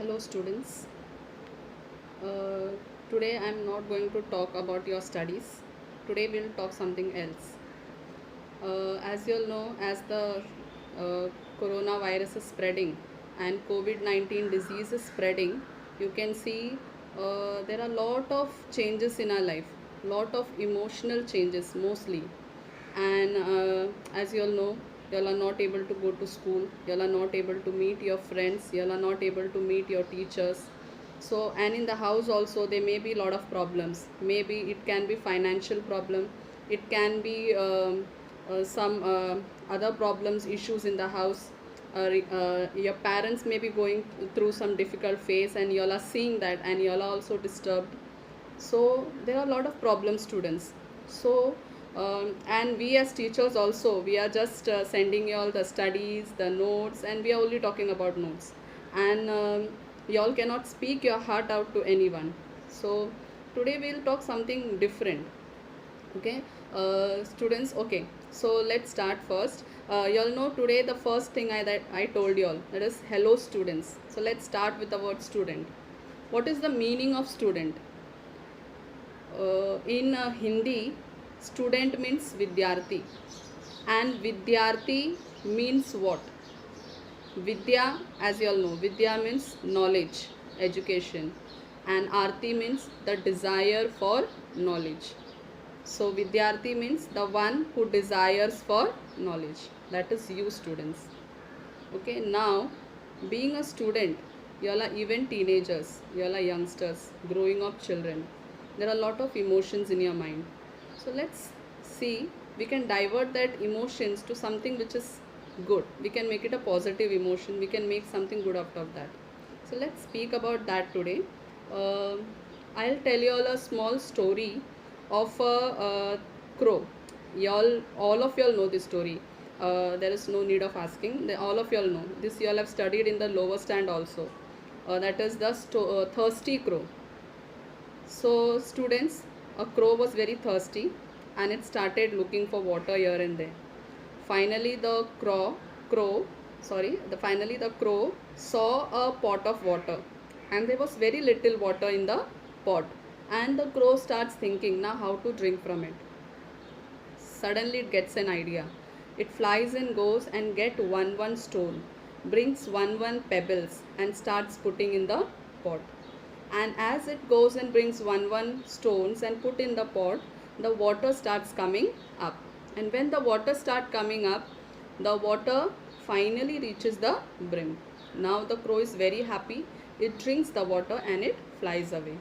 Hello students. Uh, Today I am not going to talk about your studies. Today we will talk something else. As you all know, as the uh, coronavirus is spreading and COVID-19 disease is spreading, you can see there are a lot of changes in our life, lot of emotional changes mostly. And as you all know, you all are not able to go to school, you all are not able to meet your friends, you all are not able to meet your teachers. So, and in the house also there may be a lot of problems. Maybe it can be financial problem, it can be some other problems, issues in the house. Your parents may be going through some difficult phase and you all are seeing that and you all are also disturbed. So there are a lot of problem students. So and we as teachers also, we are just sending you all the studies, the notes, and we are only talking about notes. And you all cannot speak your heart out to anyone. So today we'll talk something different. Okay, students. Okay, so let's start first. You all know today the first thing that I told you all, that is hello students. So let's start with the word student. What is the meaning of student? In Hindi, student means vidyarthi, and vidyarthi means what? Vidya, as you all know, Vidya means knowledge, education, and Arti means the desire for knowledge. So Vidyarthi means the one who desires for knowledge. That is you students. Okay, now being a student, you all are even teenagers, you all are youngsters, growing up children. There are a lot of emotions in your mind. So let's see, we can divert that emotions to something which is good. We can make it a positive emotion, we can make something good out of that. So let's speak about that today. Uh, I'll tell you all a small story of a crow. All of y'all know this story. There is no need of asking. All of y'all know this. Y'all have studied in the lower stand also. That is the thirsty crow. So students, a crow was very thirsty, and it started looking for water here and there. Finally, finally the crow saw a pot of water, and there was very little water in the pot. And the crow starts thinking now how to drink from it. Suddenly it gets an idea. It flies and goes and get one stone, brings one pebbles and starts putting in the pot. And as it goes and brings one stones and put in the pot, the water starts coming up. And when the water start coming up, the water finally reaches the brim. Now the crow is very happy. It drinks the water and it flies away.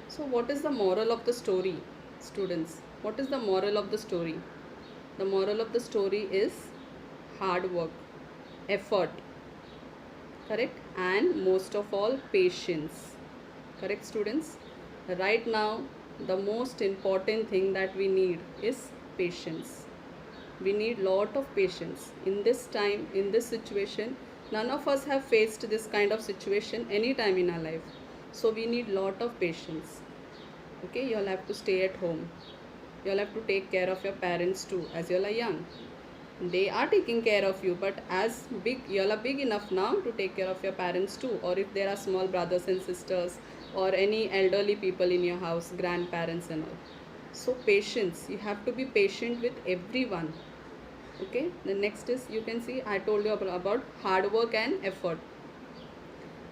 So what is the moral of the story, students? What is the moral of the story? The moral of the story is hard work, effort, correct? And most of all, patience. Correct, students? Right now, the most important thing that we need is patience. We need lot of patience. In this time, in this situation, none of us have faced this kind of situation any time in our life. So we need lot of patience. Okay, you all have to stay at home. You all have to take care of your parents too, as you all are young. They are taking care of you, but as big, you all are big enough now to take care of your parents too. Or if there are small brothers and sisters or any elderly people in your house, grandparents and all. So patience, you have to be patient with everyone. Okay, the next is, you can see I told you about hard work and effort.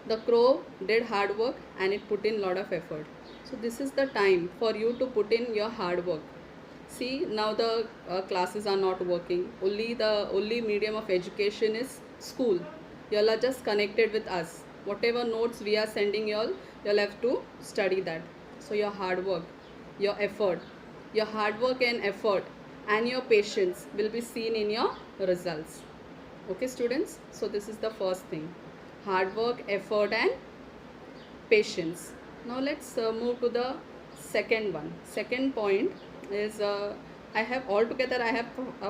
The crow did hard work and it put in lot of effort. So this is the time for you to put in your hard work. See, now the classes are not working. Only medium of education is school. Y'all are just connected with us. Whatever notes we are sending y'all have to study that. So your hard work, your effort, your hard work and effort and your patience will be seen in your results. Okay, students? So this is the first thing. Hard work, effort and patience. Now let's move to the second one. Second point is I have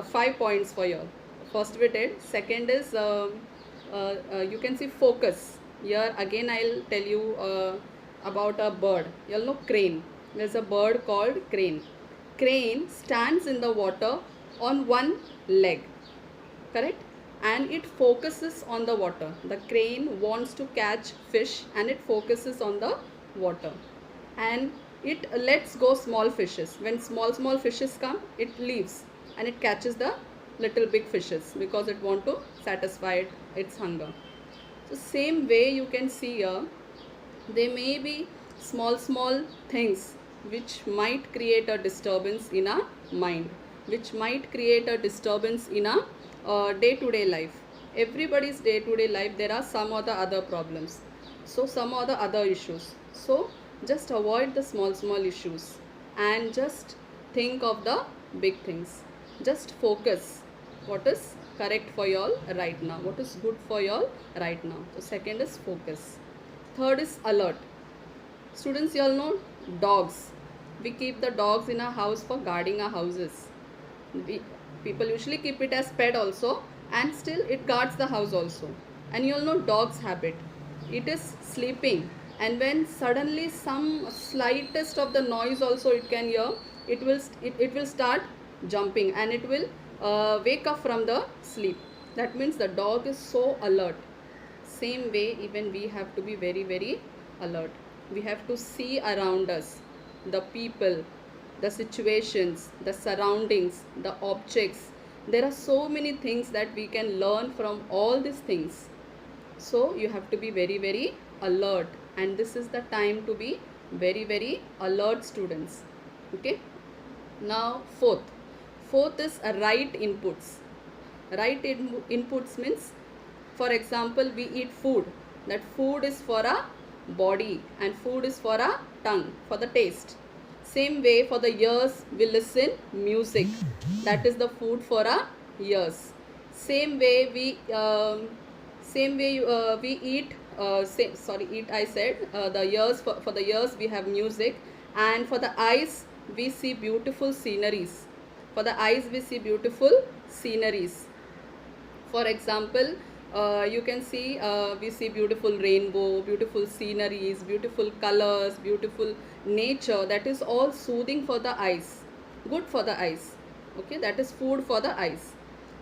5 points for you. First we did. Second is you can see focus. Here again I'll tell you about a bird. You'll know crane. There's a bird called crane. Crane stands in the water on one leg. Correct? and it focuses on the water. The crane wants to catch fish and it focuses on the water, and it lets go small fishes. When small fishes come, it leaves and it catches the little big fishes because it want to satisfy its hunger. So same way you can see here, there may be small things which might create a disturbance in our mind, which might create a disturbance in our day-to-day life. Everybody's day-to-day life, there are some or the other problems, so some or the other issues. So just avoid the small issues and just think of the big things. Just focus what is correct for you all right now, what is good for you all right now. So second is focus. Third is alert. Students, you all know dogs. We keep the dogs in our house for guarding our houses. People usually keep it as pet also, and still it guards the house also. And you all know dog's habit. It is sleeping, and when suddenly some slightest of the noise also it can hear, it will start jumping and it will wake up from the sleep. That means the dog is so alert. Same way, even we have to be very alert. We have to see around us the people, the situations, the surroundings, the objects. There are so many things that we can learn from all these things. So you have to be very alert, and this is the time to be very alert, students. Okay. Now fourth is right inputs. Right inputs means, for example, we eat food. That food is for our body and food is for our tongue, for the taste. Same way, for the ears, we listen music. That is the food for our ears. Same way we eat. Eat. I said the ears, for the ears we have music, and for the eyes we see beautiful sceneries. For the eyes we see beautiful sceneries. For example, you can see we see beautiful rainbow, beautiful sceneries, beautiful colors, beautiful nature. That is all soothing for the eyes, good for the eyes. Okay, that is food for the eyes.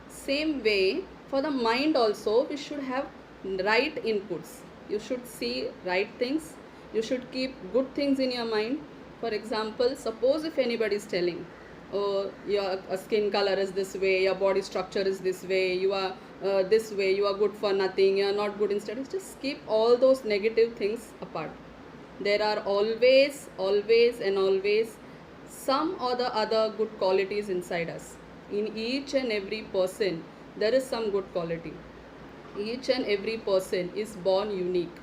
Same way, for the mind also, we should have right inputs. You should see right things. You should keep good things in your mind. For example, suppose if anybody is telling, oh, your skin color is this way, your body structure is this way, you are this way, you are good for nothing, you are not good in studies, just keep all those negative things apart. There are always some or the other good qualities inside us. In each and every person, there is some good quality. Each and every person is born unique.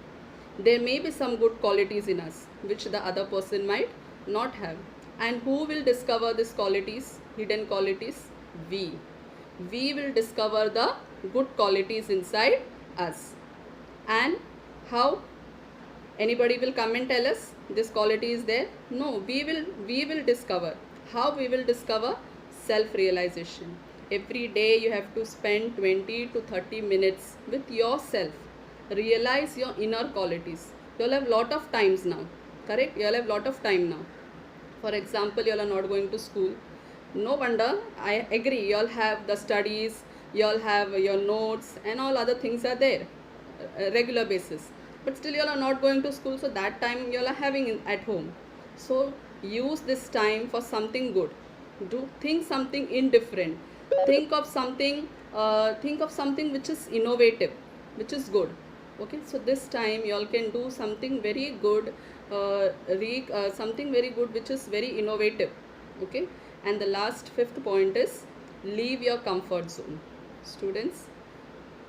There may be some good qualities in us which the other person might not have. And who will discover these qualities, hidden qualities? We. We will discover the good qualities inside us. And how? Anybody will come and tell us this quality is there? No, we will discover. How we will discover? Self-realization. Every day you have to spend 20 to 30 minutes with yourself. Realize your inner qualities. You all have lot of times now. Correct? You all have lot of time now. For example, you all are not going to school. No wonder, I agree, you all have the studies, you all have your notes and all other things are there, regular basis. But still you all are not going to school, so that time you all are having at home. So use this time for something good. Think something indifferent. Think of something which is innovative, which is good. Okay, so this time you all can do something very good, something very good which is very innovative. Okay, and the last fifth point is leave your comfort zone. Students,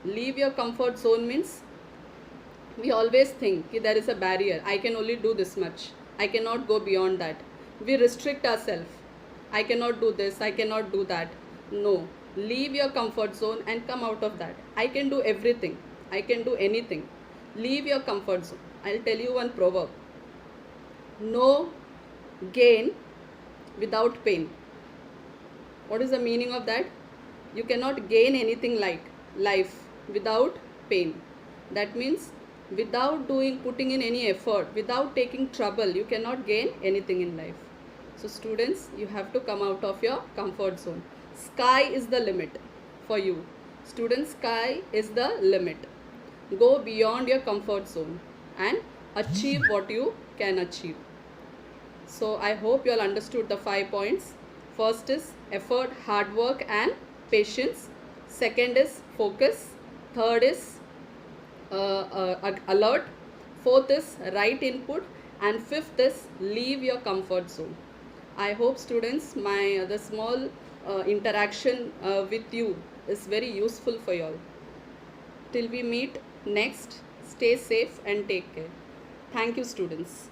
leave your comfort zone means, we always think there is a barrier. I can only do this much. I cannot go beyond that. We restrict ourselves. I cannot do this. I cannot do that. No. Leave your comfort zone and come out of that. I can do everything. I can do anything. Leave your comfort zone. I'll tell you one proverb. No gain without pain. What is the meaning of that? You cannot gain anything like life without pain. That means without putting in any effort, without taking trouble, you cannot gain anything in life. So students, you have to come out of your comfort zone. Sky is the limit for you. Students, sky is the limit. Go beyond your comfort zone and achieve what you can achieve. So I hope you all understood the 5 points. First is effort, hard work and patience. Second is focus. Third is alert. Fourth is right input. And fifth is leave your comfort zone. I hope students, my the small interaction with you is very useful for you all. Till we meet next, stay safe and take care. Thank you, students.